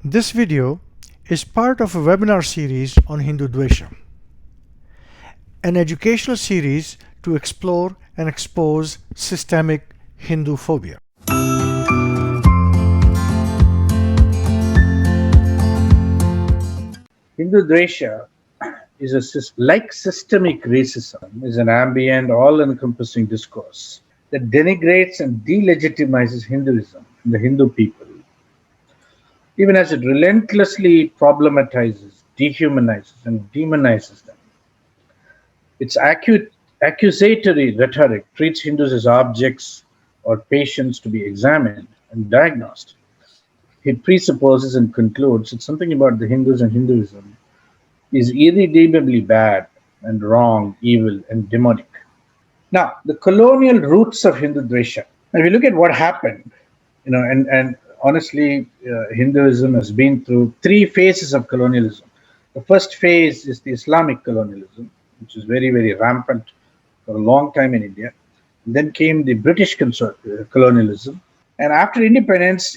This video is part of a webinar series on Hindudvesha, an educational series to explore and expose systemic Hinduphobia. Hindudvesha is like systemic racism, is an ambient, all-encompassing discourse that denigrates and delegitimizes Hinduism and the Hindu people, even as it relentlessly problematizes, dehumanizes, and demonizes them. Its accusatory rhetoric treats Hindus as objects or patients to be examined and diagnosed. It presupposes and concludes that something about the Hindus and Hinduism is irredeemably bad and wrong, evil, and demonic. Now, the colonial roots of Hindudvesha. If you look at what happened, and honestly, Hinduism has been through three phases of colonialism. The first phase is the Islamic colonialism, which is very, very rampant for a long time in India. And then came the British colonialism. And after independence,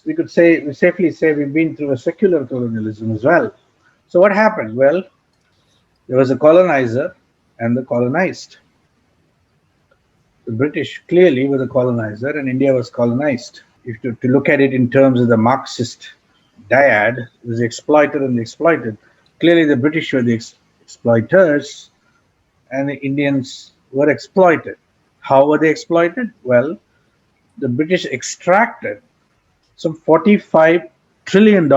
we could safely say we've been through a secular colonialism as well. So what happened? Well, there was a colonizer and the colonized. The British clearly were the colonizer and India was colonized. If to look at it in terms of the Marxist dyad, it was the exploiter and the exploited. Clearly the British were the exploiters and the Indians were exploited. How were they exploited? Well, the British extracted some $45 trillion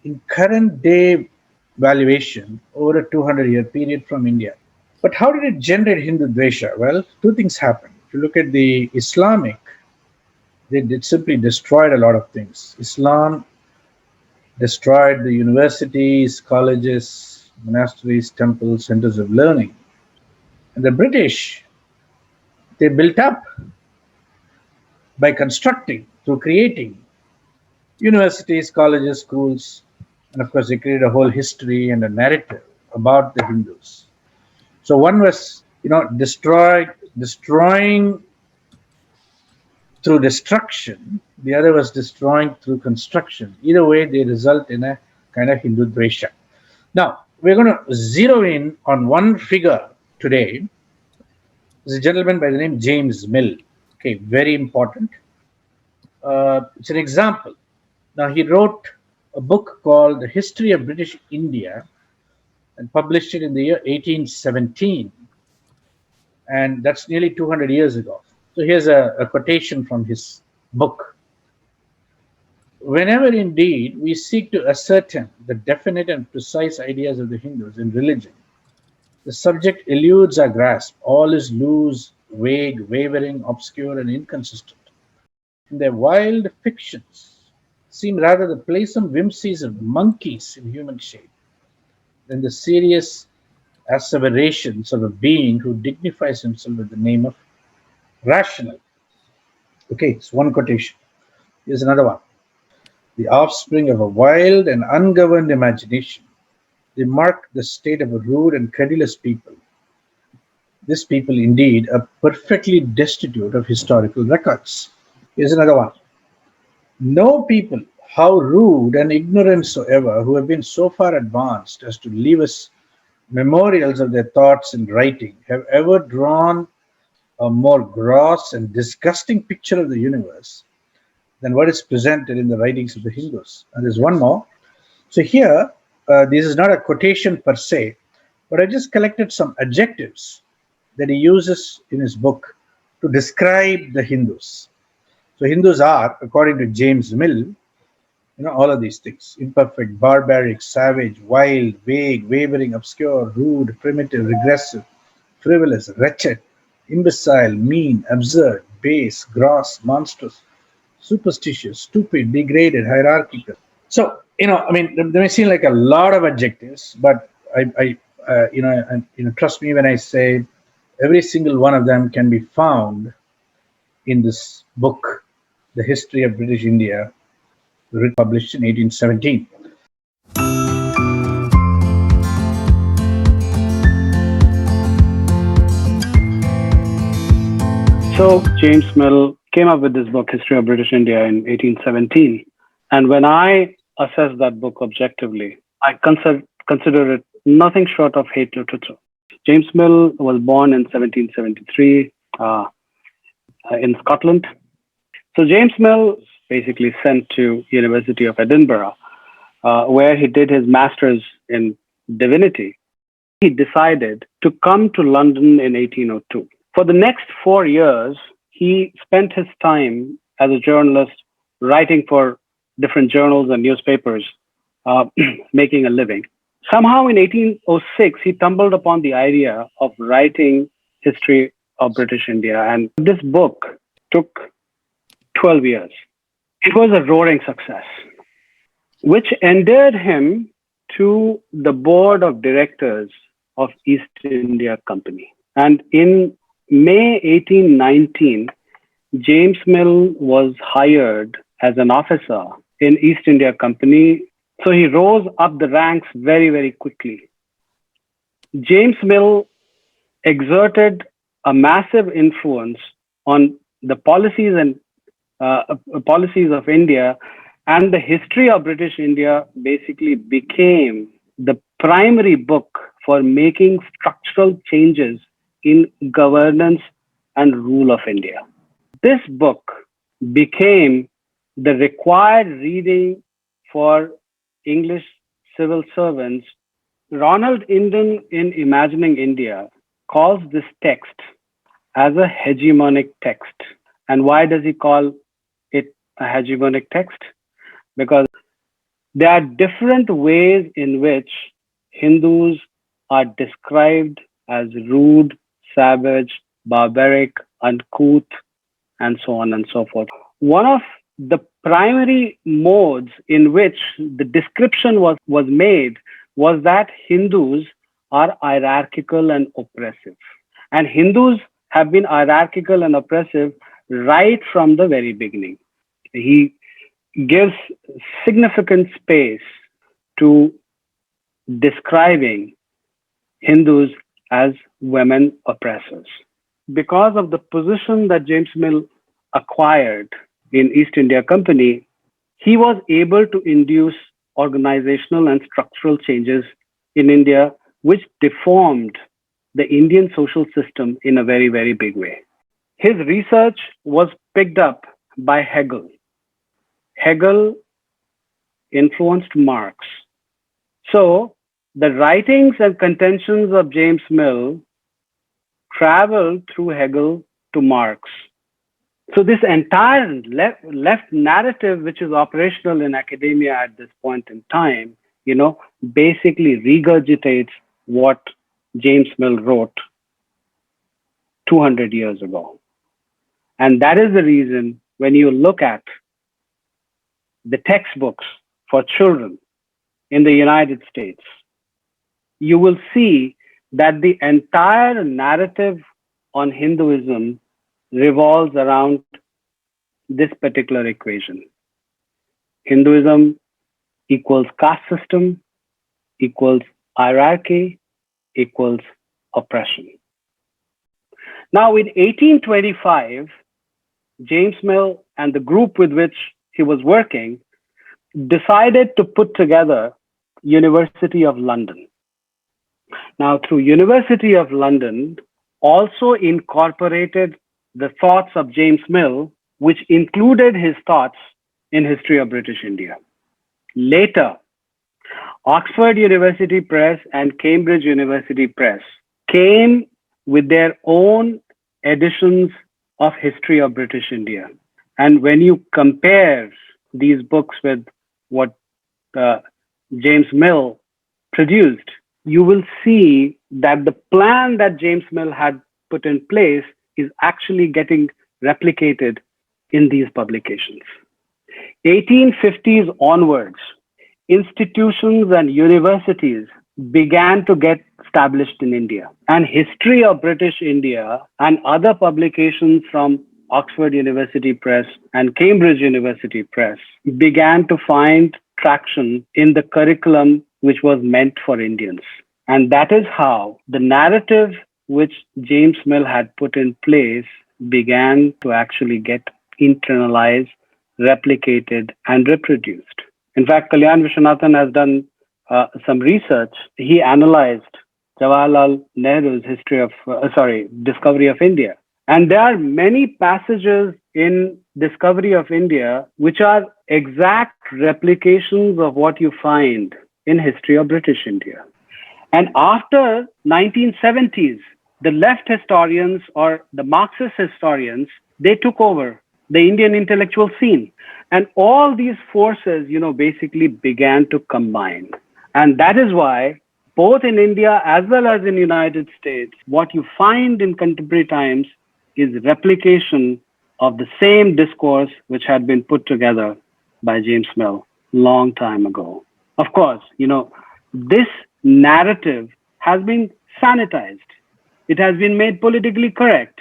in current day valuation over a 200-year period from India. But how did it generate Hindudvesha? Well, two things happened. If you look at the Islamic, they simply destroyed a lot of things. Islam destroyed the universities, colleges, monasteries, temples, centers of learning. And the British, they built up by constructing, through creating universities, colleges, schools, and of course they created a whole history and a narrative about the Hindus. So one was, destroying through destruction. The other was destroying through construction. Either way, they result in a kind of Hindudvesha. Now, we're going to zero in on one figure today. There's a gentleman by the name James Mill. Okay, very important. It's an example. Now, he wrote a book called The History of British India and published it in the year 1817. And that's nearly 200 years ago. So here's a quotation from his book. Whenever indeed we seek to ascertain the definite and precise ideas of the Hindus in religion, the subject eludes our grasp. All is loose, vague, wavering, obscure, and inconsistent. In their wild fictions seem rather the playful whimsies of monkeys in human shape than the serious asseverations of a being who dignifies himself with the name of rational. Okay, it's one quotation. Here's another one. The offspring of a wild and ungoverned imagination, they mark the state of a rude and credulous people. This people indeed are perfectly destitute of historical records. Here's another one. No people, how rude and ignorant soever, who have been so far advanced as to leave us memorials of their thoughts in writing, have ever drawn a more gross and disgusting picture of the universe than what is presented in the writings of the Hindus. And there's one more. So here, this is not a quotation per se, but I just collected some adjectives that he uses in his book to describe the Hindus. So Hindus are, according to James Mill, all of these things: imperfect, barbaric, savage, wild, vague, wavering, obscure, rude, primitive, regressive, frivolous, wretched, imbecile, mean, absurd, base, gross, monstrous, superstitious, stupid, degraded, hierarchical. So, they may seem like a lot of adjectives, but trust me when I say every single one of them can be found in this book, The History of British India, published in 1817. So James Mill came up with this book, History of British India, in 1817. And when I assess that book objectively, I consider it nothing short of hate literature. James Mill was born in 1773 in Scotland. So James Mill was basically sent to University of Edinburgh, where he did his master's in divinity. He decided to come to London in 1802. For the next 4 years, he spent his time as a journalist writing for different journals and newspapers, uh, making a living. Somehow in 1806, he stumbled upon the idea of writing history of British India. And this book took 12 years. It was a roaring success, which endeared him to the board of directors of East India Company. And in May 1819, James Mill was hired as an officer in East India Company. So he rose up the ranks very, very quickly. James Mill exerted a massive influence on the policies of India, and the history of British India basically became the primary book for making structural changes in governance and rule of India. This book became the required reading for English civil servants. Ronald Eden, in Imagining India, calls this text as a hegemonic text. And why does he call it a hegemonic text? Because there are different ways in which Hindus are described as rude, savage, barbaric, uncouth, and so on and so forth. One of the primary modes in which the description was made was that Hindus are hierarchical and oppressive. And Hindus have been hierarchical and oppressive right from the very beginning. He gives significant space to describing Hindus as women oppressors. Because of the position that James Mill acquired in East India Company, he was able to induce organizational and structural changes in India, which deformed the Indian social system in a very, very big way. His research was picked up by Hegel. Hegel influenced Marx. So the writings and contentions of James Mill traveled through Hegel to Marx. So this entire left narrative, which is operational in academia at this point in time, basically regurgitates what James Mill wrote 200 years ago. And that is the reason when you look at the textbooks for children in the United States, you will see that the entire narrative on Hinduism revolves around this particular equation. Hinduism equals caste system, equals hierarchy, equals oppression. Now, in 1825, James Mill and the group with which he was working decided to put together University of London. Now, through University of London, also incorporated the thoughts of James Mill, which included his thoughts in history of British India. Later, Oxford University Press and Cambridge University Press came with their own editions of history of British India. And when you compare these books with what James Mill produced, you will see that the plan that James Mill had put in place is actually getting replicated in these publications. 1850s onwards, institutions and universities began to get established in India. And History of British India and other publications from Oxford University Press and Cambridge University Press began to find traction in the curriculum which was meant for Indians. And that is how the narrative which James Mill had put in place began to actually get internalized replicated, and reproduced. In fact, Kalyan Vishwanathan has done some research. He analyzed Jawaharlal Nehru's Discovery of India. And there are many passages in Discovery of India which are exact replications of what you find in History of British India. And after 1970s, the left historians or the Marxist historians, they took over the Indian intellectual scene. And all these forces, basically began to combine. And that is why both in India as well as in the United States, what you find in contemporary times is replication of the same discourse which had been put together by James Mill long time ago. Of course, this narrative has been sanitized. It has been made politically correct.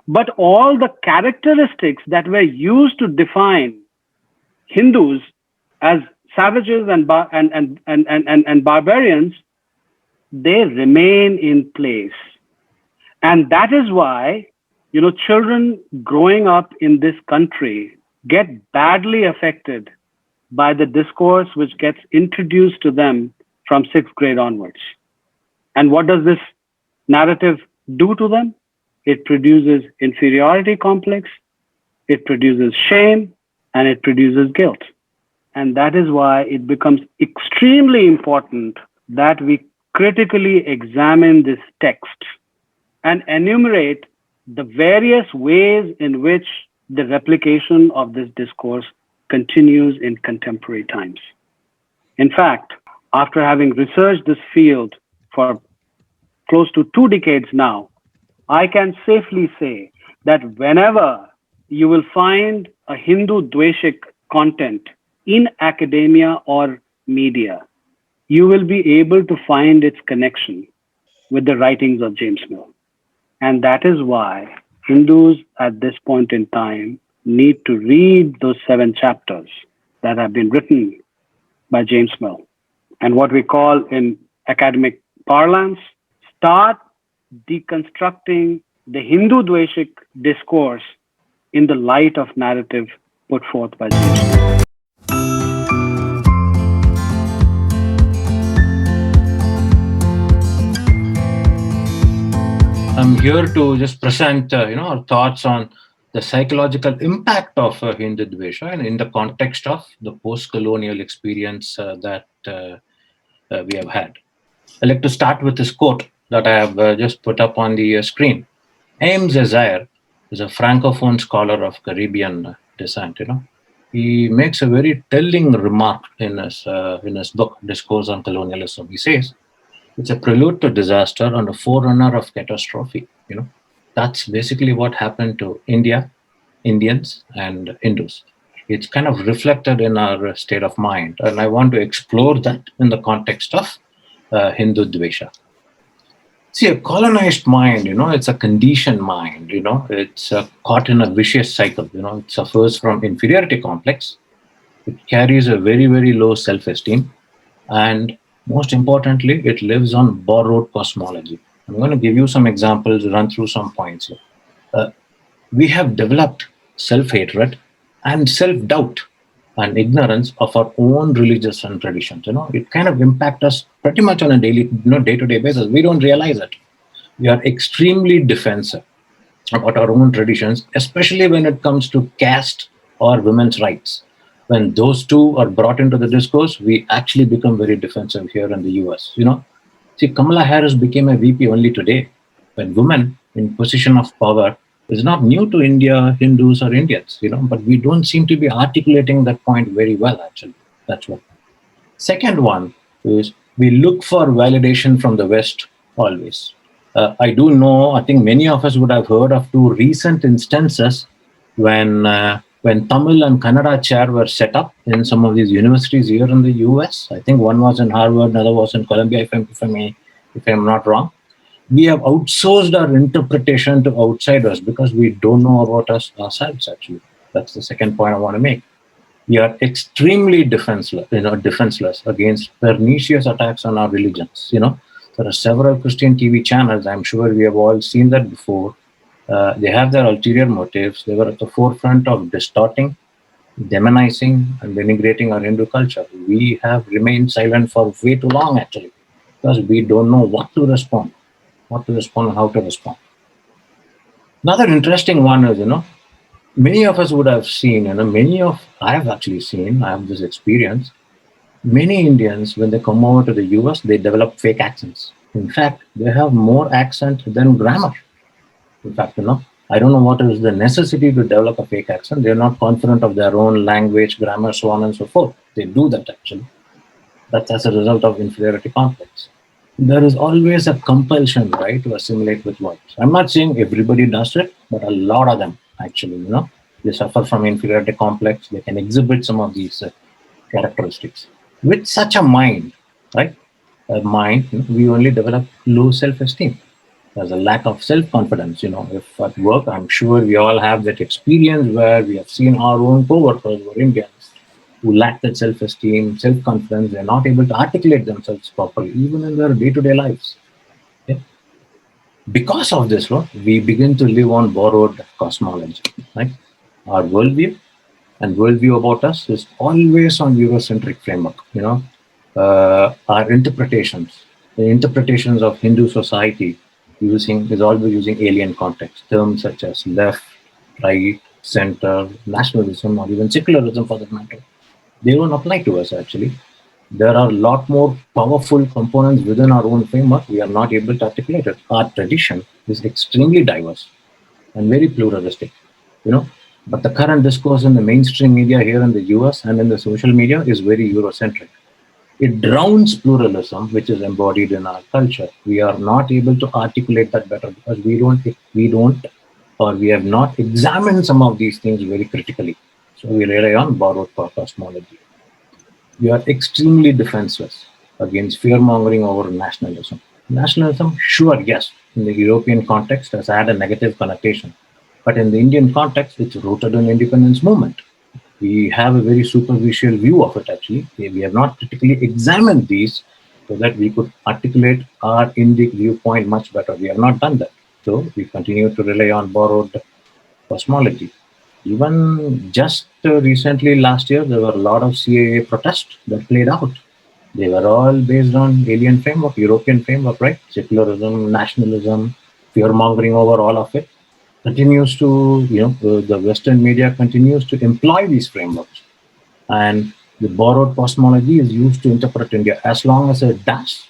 But all the characteristics that were used to define Hindus as savages and barbarians, they remain in place. And that is why, children growing up in this country get badly affected by the discourse which gets introduced to them from sixth grade onwards. And what does this narrative do to them? It produces inferiority complex, it produces shame, and it produces guilt. And that is why it becomes extremely important that we critically examine this text and enumerate the various ways in which the replication of this discourse continues in contemporary times. In fact, after having researched this field for close to 2 decades now, I can safely say that whenever you will find a Hindu-dveshik content in academia or media, you will be able to find its connection with the writings of James Mill. And that is why Hindus at this point in time need to read those 7 chapters that have been written by James Mill. And what we call in academic parlance, start deconstructing the Hindu-dveshik discourse in the light of narrative put forth by James Mill. I'm here to just present, our thoughts on the psychological impact of Hindudvesha and in the context of the post-colonial experience that we have had. I'd like to start with this quote that I have just put up on the screen. Ames Azair is a francophone scholar of Caribbean descent. He makes a very telling remark in his book, Discourse on Colonialism. He says, it's a prelude to disaster and a forerunner of catastrophe. That's basically what happened to India, Indians, and Hindus. It's kind of reflected in our state of mind. And I want to explore that in the context of Hindudvesha. See, a colonized mind, it's a conditioned mind, it's caught in a vicious cycle, it suffers from inferiority complex. It carries a very, very low self-esteem. And most importantly, it lives on borrowed cosmology. I'm going to give you some examples, run through some points here. We have developed self-hatred and self-doubt and ignorance of our own religious and traditions. It kind of impacts us pretty much on a daily, day-to-day basis. We don't realize it. We are extremely defensive about our own traditions, especially when it comes to caste or women's rights. When those two are brought into the discourse, we actually become very defensive here in the US. See, Kamala Harris became a VP only today, when women in position of power is not new to India, Hindus or Indians, but we don't seem to be articulating that point very well, actually. That's one. Second one is we look for validation from the West always. I do know, I think many of us would have heard of 2 recent instances when Tamil and Kannada chair were set up in some of these universities here in the US. I think one was in Harvard, another was in Columbia, if I'm not wrong. We have outsourced our interpretation to outsiders because we don't know about us ourselves, actually. That's the second point I want to make. We are extremely defenseless against pernicious attacks on our religions. There are several Christian TV channels. I'm sure we have all seen that before. They have their ulterior motives. They were at the forefront of distorting demonizing and denigrating our Hindu culture. We have remained silent for way too long, actually, because we don't know what to respond, and how to respond. Another interesting one is, many of us would have seen, I have actually seen, I have this experience. Many Indians, when they come over to the US, they develop fake accents. In fact, they have more accent than grammar. In fact, I don't know what is the necessity to develop a fake accent. They're not confident of their own language, grammar, so on and so forth. They do that actually. That's as a result of inferiority complex. There is always a compulsion, right, to assimilate with words. I'm not saying everybody does it, but a lot of them actually, they suffer from inferiority complex. They can exhibit some of these characteristics. With such a mind, right, a mind, we only develop low self-esteem. There's a lack of self-confidence. If at work, I'm sure we all have that experience where we have seen our own co-workers who are Indians who lack that self-esteem, self-confidence. They're not able to articulate themselves properly, even in their day-to-day lives. Okay? Because of this, we begin to live on borrowed cosmology. Right? Our worldview and worldview about us is always on Eurocentric framework. Our the interpretations of Hindu society is always using alien context, terms such as left, right, center, nationalism, or even secularism for that matter. They don't apply to us actually. There are a lot more powerful components within our own framework. We are not able to articulate it. Our tradition is extremely diverse and very pluralistic, you know. But the current discourse in the mainstream media here in the US and in the social media is very Eurocentric. It drowns pluralism, which is embodied in our culture. We are not able to articulate that better because we have not examined some of these things very critically. So we rely on borrowed cosmology. We are extremely defenseless against fear mongering over nationalism. Nationalism, sure, yes, in the European context has had a negative connotation. But in the Indian context, it's rooted in independence movement. We have a very superficial view of it actually. We have not critically examined these so that we could articulate our Indic viewpoint much better. We have not done that. So we continue to rely on borrowed cosmology. Even just recently, last year, there were a lot of CAA protests that played out. They were all based on alien framework, European framework, right? Secularism, nationalism, fear mongering over all of it continues to, the Western media continues to employ these frameworks. And the borrowed cosmology is used to interpret India. As long as it does,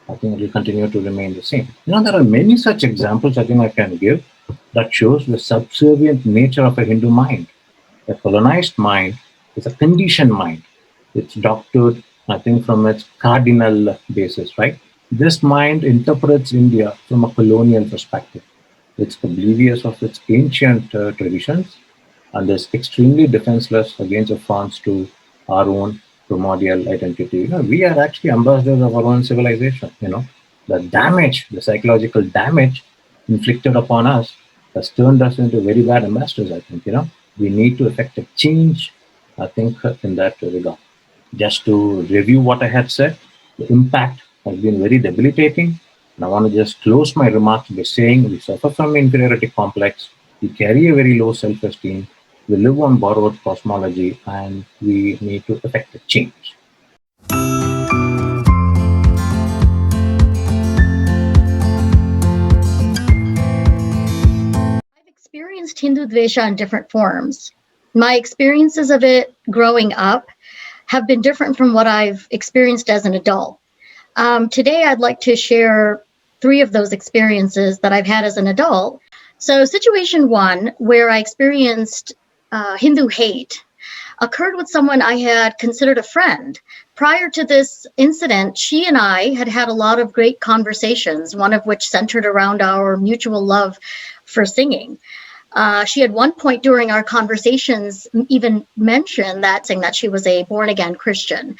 I think it will continue to remain the same. There are many such examples I think I can give that shows the subservient nature of a Hindu mind. A colonized mind is a conditioned mind. It's doctored, I think, from its cardinal basis, right? This mind interprets India from a colonial perspective. It's oblivious of its ancient traditions and is extremely defenseless against affronts to our own primordial identity. We are actually ambassadors of our own civilization. The damage, the psychological damage inflicted upon us has turned us into very bad ambassadors, I think. We need to effect a change, I think, in that regard. Just to review what I had said, the impact has been very debilitating. And I want to just close my remarks by saying we suffer from inferiority complex, we carry a very low self-esteem, we live on borrowed cosmology, and we need to effect a change. I've experienced Hindudvesha in different forms. My experiences of it growing up have been different from what I've experienced as an adult. Today, I'd like to share 3 of those experiences that I've had as an adult. So situation 1, where I experienced Hindu hate, occurred with someone I had considered a friend. Prior to this incident, she and I had had a lot of great conversations, one of which centered around our mutual love for singing. She at one point during our conversations even mentioned saying that she was a born-again Christian,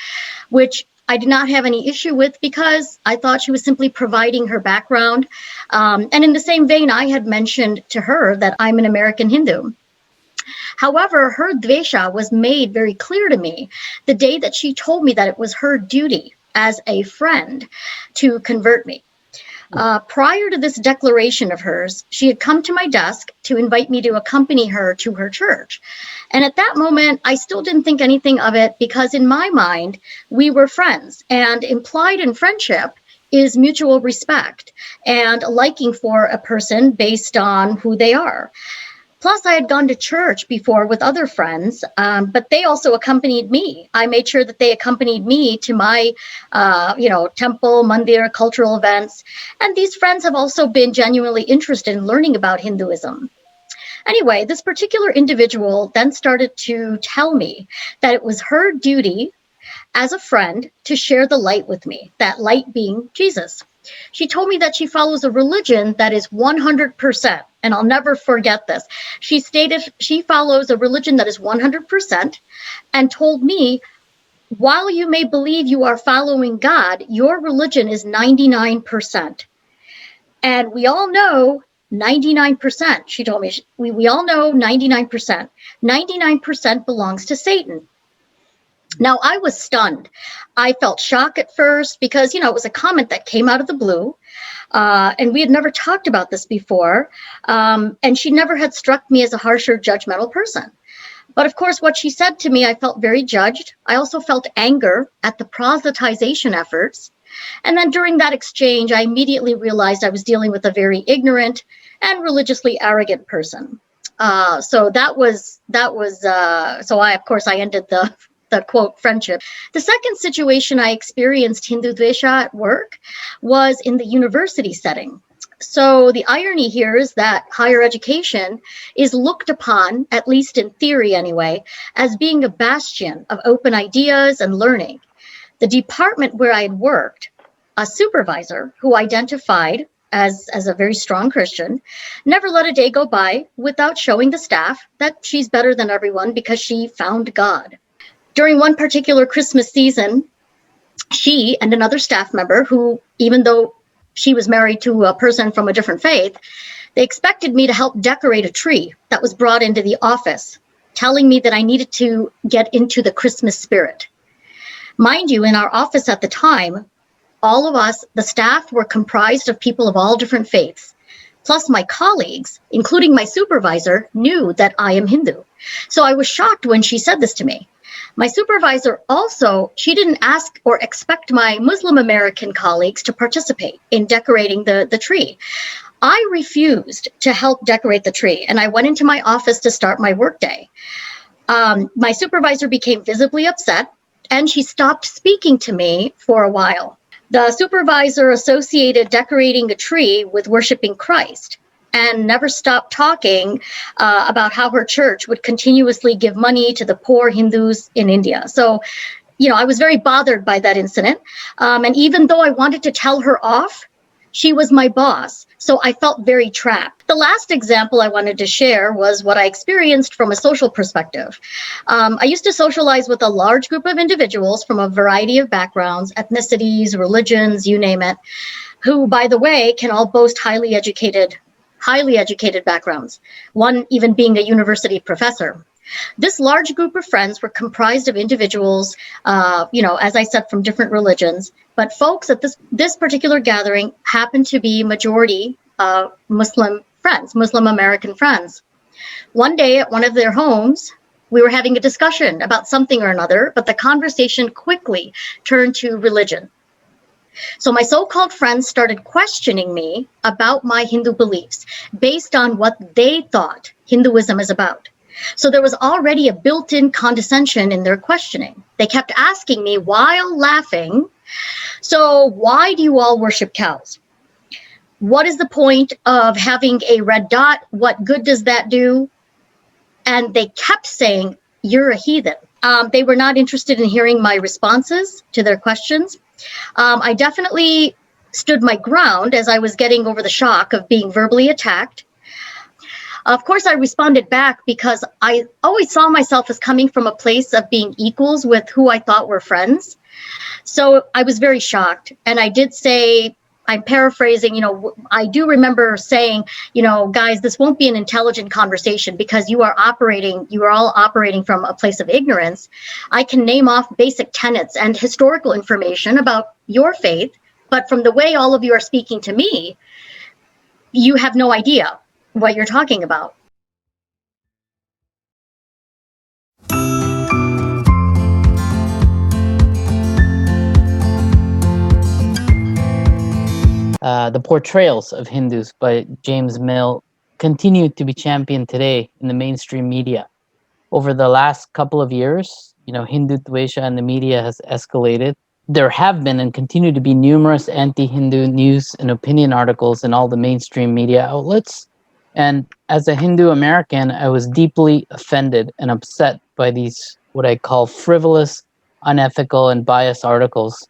which I did not have any issue with because I thought she was simply providing her background. And in the same vein, I had mentioned to her that I'm an American Hindu. However, her dvesha was made very clear to me the day that she told me that it was her duty as a friend to convert me. Prior to this declaration of hers, she had come to my desk to invite me to accompany her to her church. And at that moment, I still didn't think anything of it because in my mind, we were friends, and implied in friendship is mutual respect and a liking for a person based on who they are. Plus, I had gone to church before with other friends, but they also accompanied me. I made sure that they accompanied me to my, temple, mandir, cultural events. And these friends have also been genuinely interested in learning about Hinduism. Anyway, this particular individual then started to tell me that it was her duty as a friend to share the light with me, that light being Jesus. She told me that she follows a religion that is 100%, and I'll never forget this. She stated she follows a religion that is 100% and told me, while you may believe you are following God, your religion is 99%. And we all know 99%, she told me, we all know 99%. 99% belongs to Satan. Now, I was stunned. I felt shock at first because, it was a comment that came out of the blue, and we had never talked about this before, and she never had struck me as a harsh or judgmental person. But of course, what she said to me, I felt very judged. I also felt anger at the proselytization efforts. And then during that exchange, I immediately realized I was dealing with a very ignorant and religiously arrogant person. So I ended the quote friendship. The second situation I experienced Hindudvesha at work was in the university setting. So the irony here is that higher education is looked upon, at least in theory anyway, as being a bastion of open ideas and learning. The department where I had worked, a supervisor who identified as a very strong Christian, never let a day go by without showing the staff that she's better than everyone because she found God. During one particular Christmas season, she and another staff member who, even though she was married to a person from a different faith, they expected me to help decorate a tree that was brought into the office, telling me that I needed to get into the Christmas spirit. Mind you, in our office at the time, all of us, the staff, were comprised of people of all different faiths. Plus my colleagues, including my supervisor, knew that I am Hindu. So I was shocked when she said this to me. My supervisor also, she didn't ask or expect my Muslim American colleagues to participate in decorating the tree. I refused to help decorate the tree, and I went into my office to start my workday. My supervisor became visibly upset, and she stopped speaking to me for a while. The supervisor associated decorating a tree with worshiping Christ, and never stopped talking about how her church would continuously give money to the poor Hindus in India. So, I was very bothered by that incident. And even though I wanted to tell her off, she was my boss. So I felt very trapped. The last example I wanted to share was what I experienced from a social perspective. I used to socialize with a large group of individuals from a variety of backgrounds, ethnicities, religions, you name it, who, by the way, can all boast highly educated backgrounds, one even being a university professor. This large group of friends were comprised of individuals, as I said, from different religions, but folks at this particular gathering happened to be majority Muslim friends, Muslim American friends. One day at one of their homes, we were having a discussion about something or another, but the conversation quickly turned to religion. So my so-called friends started questioning me about my Hindu beliefs based on what they thought Hinduism is about. So there was already a built-in condescension in their questioning. They kept asking me while laughing, so why do you all worship cows? What is the point of having a red dot? What good does that do? And they kept saying, you're a heathen. They were not interested in hearing my responses to their questions. I definitely stood my ground as I was getting over the shock of being verbally attacked. Of course, I responded back because I always saw myself as coming from a place of being equals with who I thought were friends. So I was very shocked. And I did say, I'm paraphrasing, I do remember saying, guys, this won't be an intelligent conversation because you are all operating from a place of ignorance. I can name off basic tenets and historical information about your faith But from the way all of you are speaking to me, you have no idea what you're talking about. The portrayals of Hindus by James Mill continue to be championed today in the mainstream media. Over the last couple of years, Hindutvesha in the media has escalated. There have been and continue to be numerous anti-Hindu news and opinion articles in all the mainstream media outlets. And as a Hindu American, I was deeply offended and upset by these, what I call frivolous, unethical, and biased articles.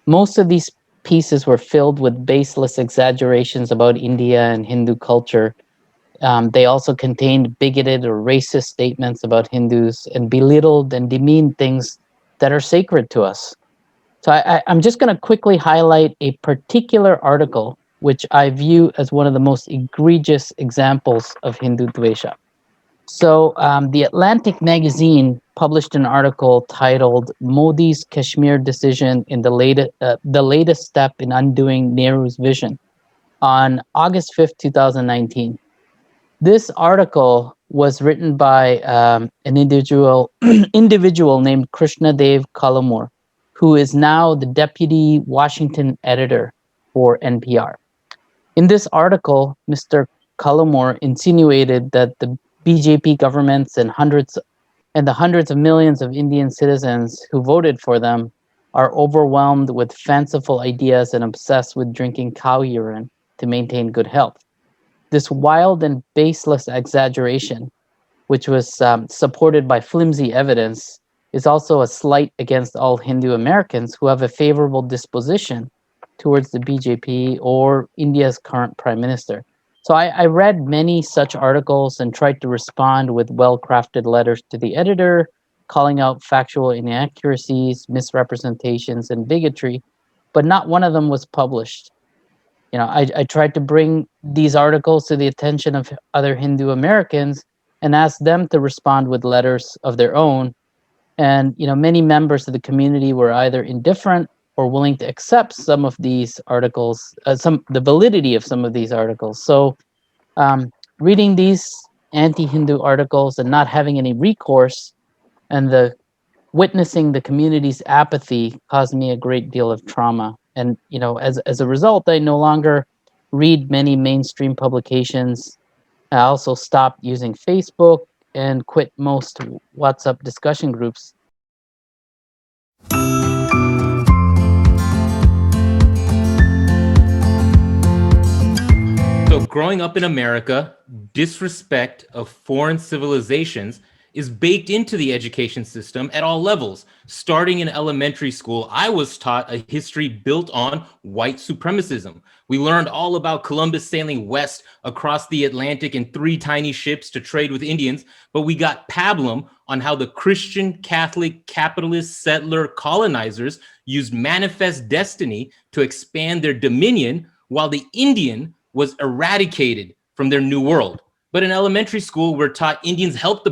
Most of these pieces were filled with baseless exaggerations about India and Hindu culture. They also contained bigoted or racist statements about Hindus and belittled and demeaned things that are sacred to us. So I'm just going to quickly highlight a particular article which I view as one of the most egregious examples of Hindudvesha. So the Atlantic magazine published an article titled "Modi's Kashmir Decision in the latest step in undoing Nehru's vision" on August 5th, 2019. This article was written by an individual named Krishnadev Kalamur, who is now the deputy Washington editor for NPR. In this article, Mr. Kalamur insinuated that the BJP governments and the hundreds of millions of Indian citizens who voted for them are overwhelmed with fanciful ideas and obsessed with drinking cow urine to maintain good health. This wild and baseless exaggeration, which was supported by flimsy evidence, is also a slight against all Hindu Americans who have a favorable disposition towards the BJP or India's current prime minister. So I read many such articles and tried to respond with well-crafted letters to the editor, calling out factual inaccuracies, misrepresentations, and bigotry, but not one of them was published. I tried to bring these articles to the attention of other Hindu Americans and ask them to respond with letters of their own. And, many members of the community were either indifferent or willing to accept some of these articles, the validity of some of these articles. So reading these anti-Hindu articles and not having any recourse and witnessing the community's apathy caused me a great deal of trauma. And, as a result, I no longer read many mainstream publications. I also stopped using Facebook and quit most WhatsApp discussion groups. So growing up in America, disrespect of foreign civilizations is baked into the education system at all levels. Starting in elementary school, I was taught a history built on white supremacism. We learned all about Columbus sailing west across the Atlantic in 3 tiny ships to trade with Indians, but we got pablum on how the Christian, Catholic, capitalist, settler colonizers used manifest destiny to expand their dominion while the Indian was eradicated from their new world. But in elementary school, we're taught Indians helped the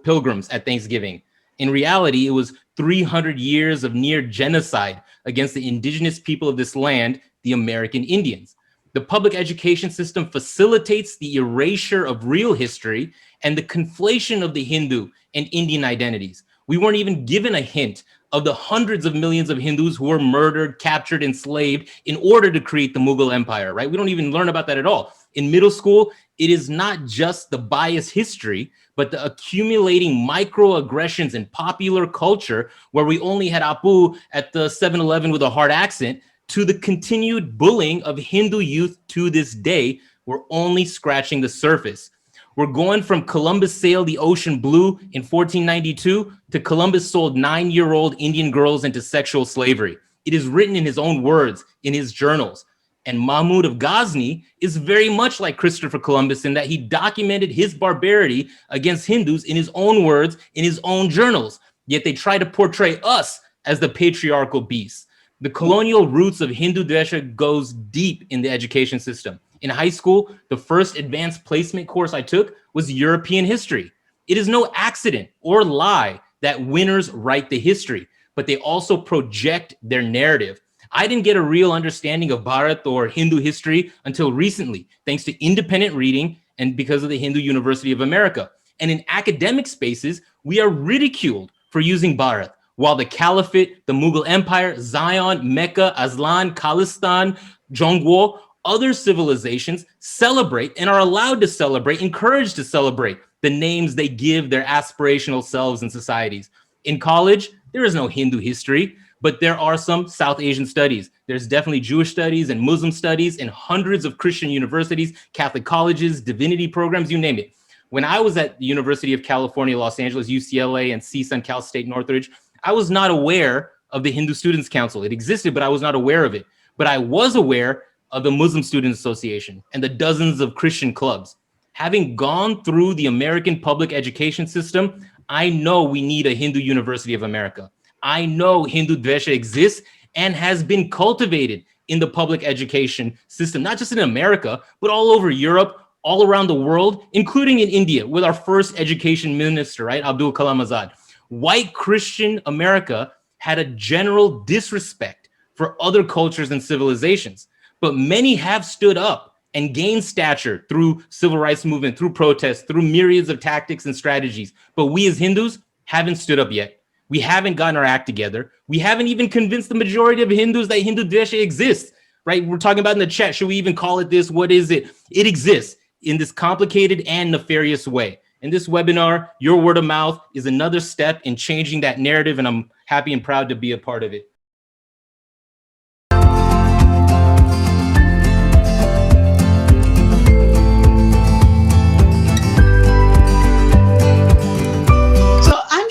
pilgrims at Thanksgiving. In reality, it was 300 years of near genocide against the indigenous people of this land, the American Indians. The public education system facilitates the erasure of real history and the conflation of the Hindu and Indian identities. We weren't even given a hint of the hundreds of millions of Hindus who were murdered, captured, enslaved in order to create the Mughal Empire, right? We don't even learn about that at all. In middle school, it is not just the biased history, but the accumulating microaggressions in popular culture where we only had Apu at the 7-Eleven with a hard accent to the continued bullying of Hindu youth to this day. We're only scratching the surface. We're going from Columbus sailed the ocean blue in 1492 to Columbus sold 9-year-old Indian girls into sexual slavery. It is written in his own words, in his journals. And Mahmud of Ghazni is very much like Christopher Columbus in that he documented his barbarity against Hindus in his own words, in his own journals. Yet they try to portray us as the patriarchal beasts. The colonial roots of Hindudvesha goes deep in the education system. In high school, the first advanced placement course I took was European history. It is no accident or lie that winners write the history, but they also project their narrative. I didn't get a real understanding of Bharat or Hindu history until recently, thanks to independent reading and because of the Hindu University of America. And in academic spaces, we are ridiculed for using Bharat, while the Caliphate, the Mughal Empire, Zion, Mecca, Aslan, Khalistan, Zhongguo, other civilizations celebrate and are allowed to celebrate, encouraged to celebrate the names they give their aspirational selves and societies. In college, there is no Hindu history, but there are some South Asian studies. There's definitely Jewish studies and Muslim studies in hundreds of Christian universities, Catholic colleges, divinity programs, you name it. When I was at the University of California, Los Angeles, UCLA, and CSUN, Cal State Northridge, I was not aware of the Hindu Students Council. It existed, but I was not aware of it. But I was aware of the Muslim Students Association and the dozens of Christian clubs. Having gone through the American public education system, I know we need a Hindu University of America. I know Hindudvesha exists and has been cultivated in the public education system, not just in America, but all over Europe, all around the world, including in India with our first education minister, right, Abdul Kalam Azad. White Christian America had a general disrespect for other cultures and civilizations, but many have stood up and gained stature through civil rights movement, through protests, through myriads of tactics and strategies. But we as Hindus haven't stood up yet. We haven't gotten our act together. We haven't even convinced the majority of Hindus that Hindudvesha exists, right? We're talking about in the chat, should we even call it this? What is it? It exists in this complicated and nefarious way. In this webinar, your word of mouth is another step in changing that narrative, and I'm happy and proud to be a part of it.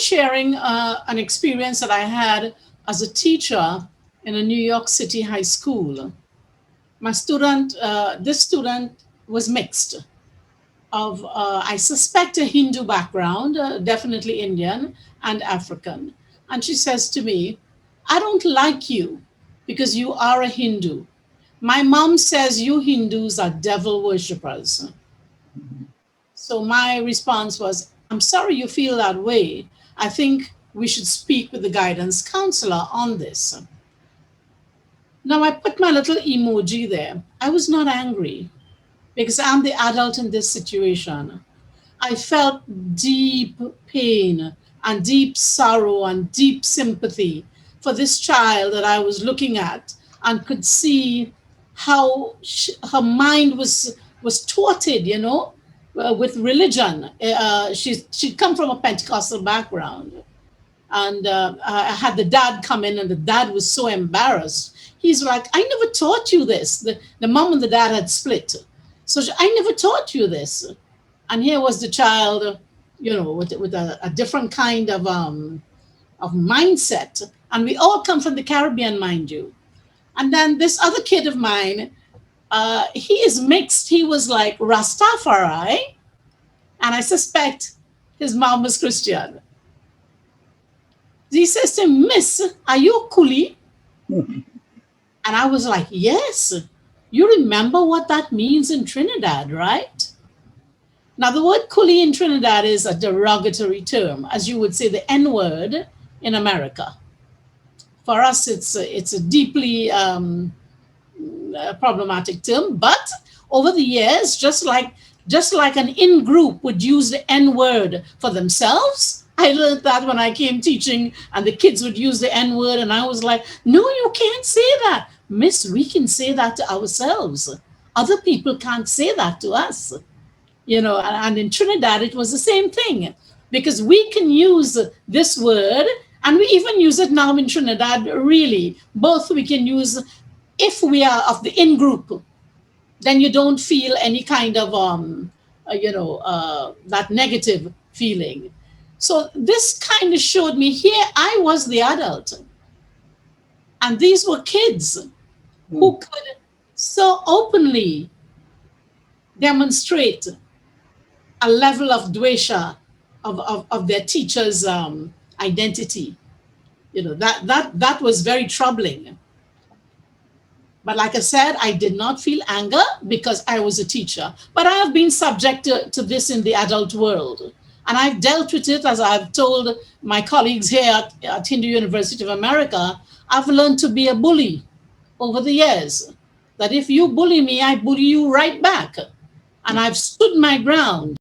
Sharing an experience that I had as a teacher in a New York City high school. My student, this student was mixed of, I suspect, a Hindu background, definitely Indian and African. And she says to me, I don't like you because you are a Hindu. My mom says you Hindus are devil worshippers. So my response was, I'm sorry you feel that way. I think we should speak with the guidance counselor on this. Now I put my little emoji there. I was not angry because I'm the adult in this situation. I felt deep pain and deep sorrow and deep sympathy for this child that I was looking at and could see how her mind was thwarted, you know, with religion. She'd come from a Pentecostal background. And I had the dad come in, and the dad was so embarrassed. He's like, I never taught you this. The mom and the dad had split. So I never taught you this. And here was the child, you know, with a different kind of mindset. And we all come from the Caribbean, mind you. And then this other kid of mine, he is mixed. He was like Rastafari, and I suspect his mom was Christian. He says to him, Miss, are you a coolie? And I was like, yes. You remember what that means in Trinidad, right? Now, the word coolie in Trinidad is a derogatory term, as you would say the N-word in America. For us, it's a deeply problematic term, but over the years, just like an in-group would use the N-word for themselves, I learned that when I came teaching and the kids would use the N-word, and I was like, no, you can't say that. Miss, we can say that to ourselves. Other people can't say that to us. You know, and in Trinidad, it was the same thing, because we can use this word, and we even use it now in Trinidad, really. Both we can use. If we are of the in-group, then you don't feel any kind of, that negative feeling. So this kind of showed me here I was the adult. And these were kids who could so openly demonstrate a level of dvesha of their teacher's identity. You know, that was very troubling. But like I said, I did not feel anger because I was a teacher. But I have been subject to this in the adult world. And I've dealt with it, as I've told my colleagues here at Hindu University of America. I've learned to be a bully over the years that if you bully me, I bully you right back. And I've stood my ground.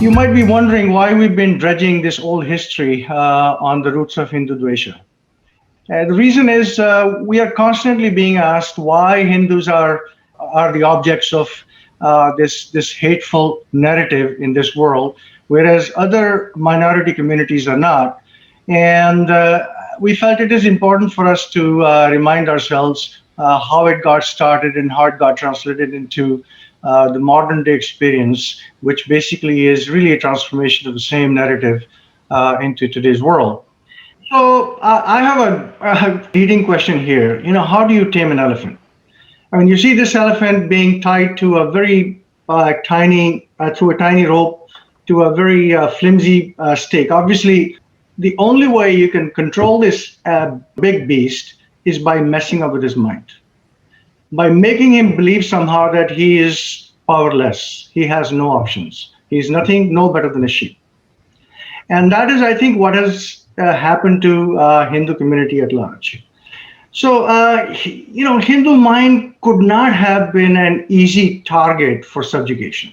You might be wondering why we've been dredging this old history on the roots of Hindudvesha. The reason is we are constantly being asked why Hindus are the objects of this hateful narrative in this world, whereas other minority communities are not. And we felt it is important for us to remind ourselves how it got started and how it got translated into the modern day experience, which basically is really a transformation of the same narrative into today's world. So I have a leading question here. You know, how do you tame an elephant? I mean, you see this elephant being tied to a very through a tiny rope to a very flimsy stake. Obviously, the only way you can control this big beast is by messing up with his mind, by making him believe somehow that he is powerless. He has no options. He's nothing, no better than a sheep. And that is, I think, what has happened to Hindu community at large. So, Hindu mind could not have been an easy target for subjugation.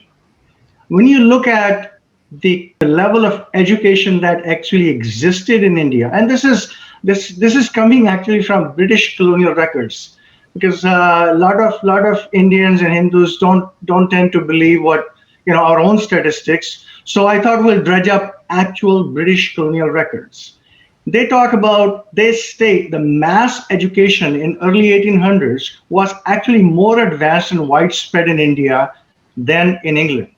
When you look at the level of education that actually existed in India, and this is coming actually from British colonial records, because a lot of Indians and Hindus don't tend to believe what our own statistics. So I thought we'll dredge up actual British colonial records. They state the mass education in early 1800s was actually more advanced and widespread in India than in England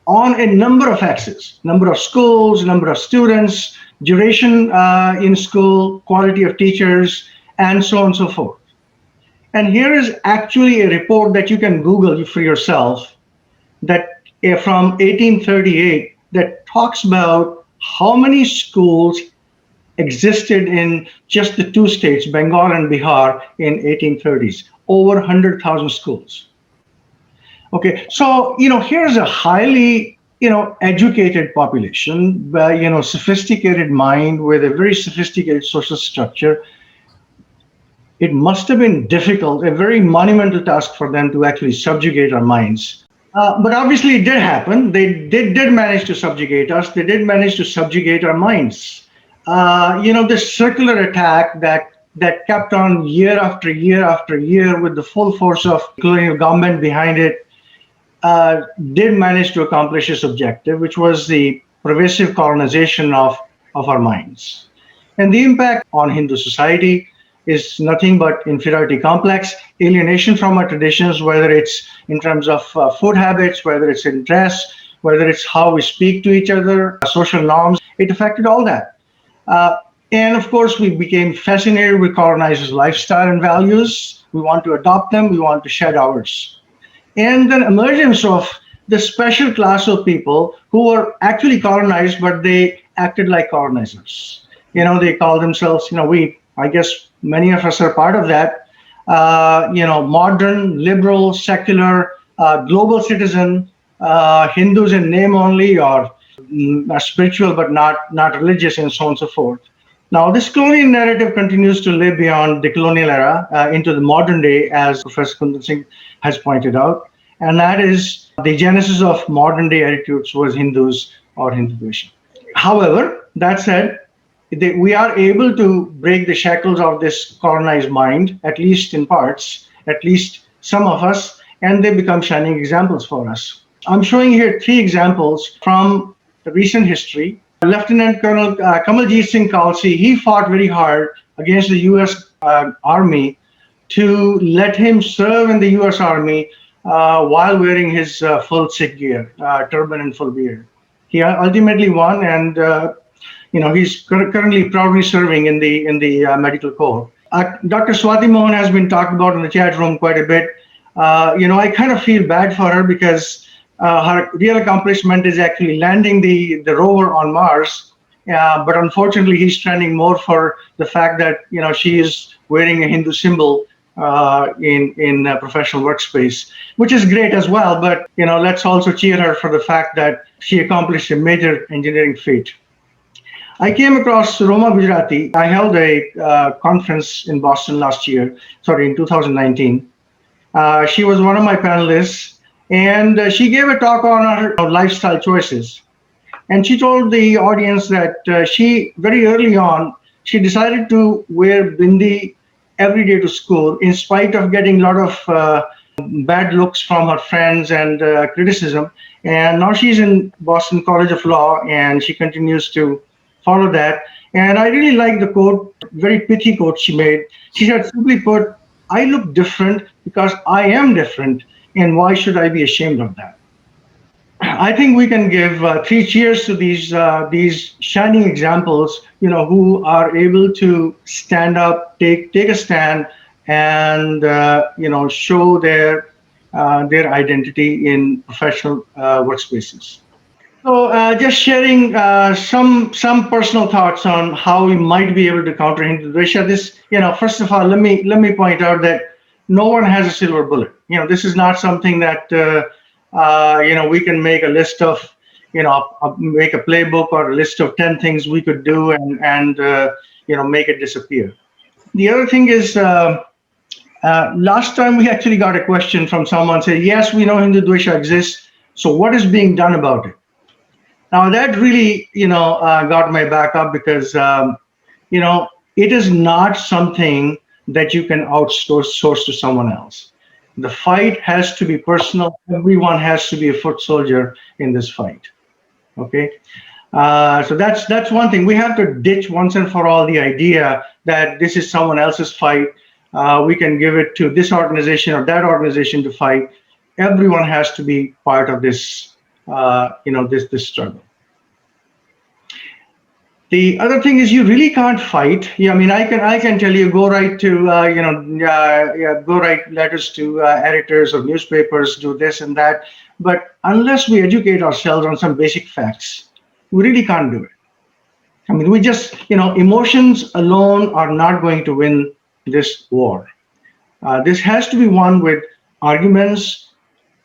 on a number of axes: number of schools, number of students, duration in school, quality of teachers, and so on and so forth. And here is actually a report that you can Google for yourself that from 1838 that talks about how many schools existed in just the two states, Bengal and Bihar, in 1830s. Over 100,000 schools. Okay, so here's a highly educated population, sophisticated mind with a very sophisticated social structure. It must have been difficult, a very monumental task for them to actually subjugate our minds. But obviously it did happen. They did manage to subjugate us. They did manage to subjugate our minds. This circular attack that kept on year after year after year with the full force of colonial government behind it did manage to accomplish its objective, which was the pervasive colonization of our minds. And the impact on Hindu society is nothing but inferiority complex, alienation from our traditions, whether it's in terms of food habits, whether it's in dress, whether it's how we speak to each other, social norms. It affected all that. And of course, we became fascinated with colonizers' lifestyle and values. We want to adopt them. We want to shed ours. And then emergence of the special class of people who were actually colonized, but they acted like colonizers. They call themselves, I guess many of us are part of that, modern, liberal, secular, global citizen, Hindus in name only, or spiritual but not religious, and so on and so forth. Now, this colonial narrative continues to live beyond the colonial era into the modern day, as Professor Kundan Singh has pointed out, and that is the genesis of modern day attitudes towards Hindus or Hindudvesha. However, that said, we are able to break the shackles of this colonized mind, at least in parts, at least some of us, and they become shining examples for us. I'm showing here 3 examples from recent history. Lieutenant Colonel Kamaljeet Singh Khalsi, he fought very hard against the U.S. Army to let him serve in the U.S. Army while wearing his full Sikh gear, turban and full beard. He ultimately won, and he's currently proudly serving in the medical corps. Dr. Swati Mohan has been talked about in the chat room quite a bit. I kind of feel bad for her because her real accomplishment is actually landing the rover on Mars. But unfortunately, he's trending more for the fact that she is wearing a Hindu symbol in professional workspace, which is great as well. But let's also cheer her for the fact that she accomplished a major engineering feat. I came across Roma Gujarati. I held a conference in Boston in 2019. She was one of my panelists, and she gave a talk on her lifestyle choices. And she told the audience that she, very early on, she decided to wear bindi every day to school, in spite of getting a lot of bad looks from her friends and criticism. And now she's in Boston College of Law, and she continues to follow that. And I really like the quote, very pithy quote she made. She said, simply put, I look different because I am different, and why should I be ashamed of that? I think we can give 3 cheers to these shining examples, who are able to stand up, take a stand, and show their identity in professional workspaces. So, just sharing some personal thoughts on how we might be able to counter Hindudvesha. This, first of all, let me point out that no one has a silver bullet. This is not something that we can make a list of, make a playbook or a list of 10 things we could do and make it disappear. The other thing is, last time we actually got a question from someone saying, yes, we know Hindudvesha exists, so what is being done about it? Now that really, got my back up because, it is not something that you can outsource to someone else. The fight has to be personal. Everyone has to be a foot soldier in this fight. Okay, so that's one thing. We have to ditch once and for all the idea that this is someone else's fight. We can give it to this organization or that organization to fight. Everyone has to be part of this, this struggle. The other thing is you really can't fight. I can tell you, go write to go write letters to editors of newspapers, do this and that. But unless we educate ourselves on some basic facts, we really can't do it. We just emotions alone are not going to win this war. This has to be won with arguments.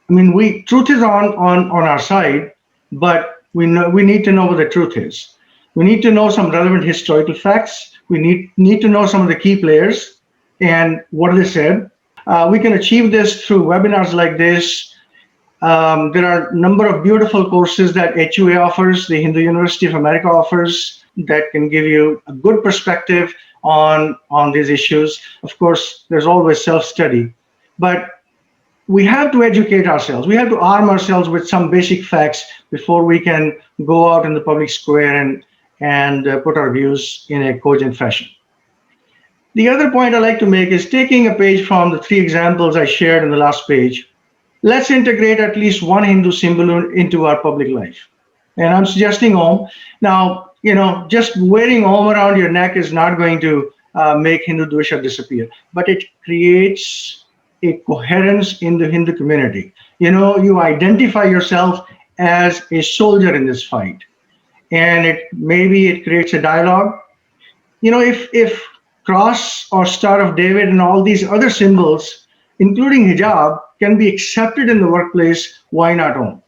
Truth is on our side, but we need to know what the truth is. We need to know some relevant historical facts. We need to know some of the key players and what they said. We can achieve this through webinars like this. There are a number of beautiful courses that HUA offers, the Hindu University of America offers, that can give you a good perspective on these issues. Of course, there's always self-study, but we have to educate ourselves. We have to arm ourselves with some basic facts before we can go out in the public square and put our views in a cogent fashion. The other point I like to make is taking a page from the 3 examples I shared in the last page. Let's integrate at least one Hindu symbol into our public life. And I'm suggesting Om. Now, just wearing Om around your neck is not going to make Hindudvesha disappear, but it creates a coherence in the Hindu community. You identify yourself as a soldier in this fight. And it creates a dialogue. If cross or Star of David and all these other symbols, including hijab, can be accepted in the workplace, why not Om?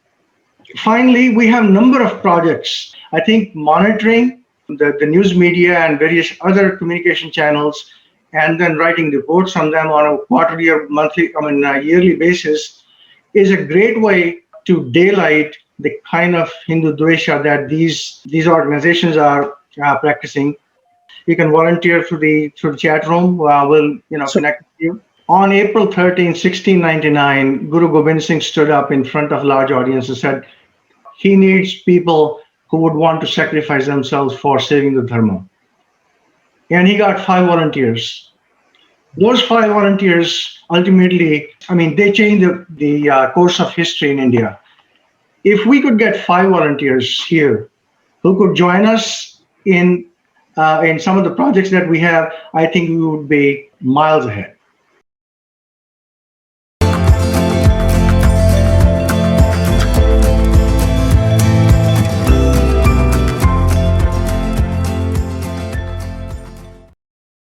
Finally, we have a number of projects. I think monitoring the news media and various other communication channels, and then writing reports on them on a quarterly or yearly basis is a great way to daylight the kind of Hindudvesha that these organizations are practicing. You can volunteer through the chat room. We'll connect with you. On April 13, 1699, Guru Gobind Singh stood up in front of a large audience and said he needs people who would want to sacrifice themselves for saving the dharma. And he got 5 volunteers. Those 5 volunteers ultimately, they changed the course of history in India. If we could get 5 volunteers here who could join us in some of the projects that we have, I think we would be miles ahead.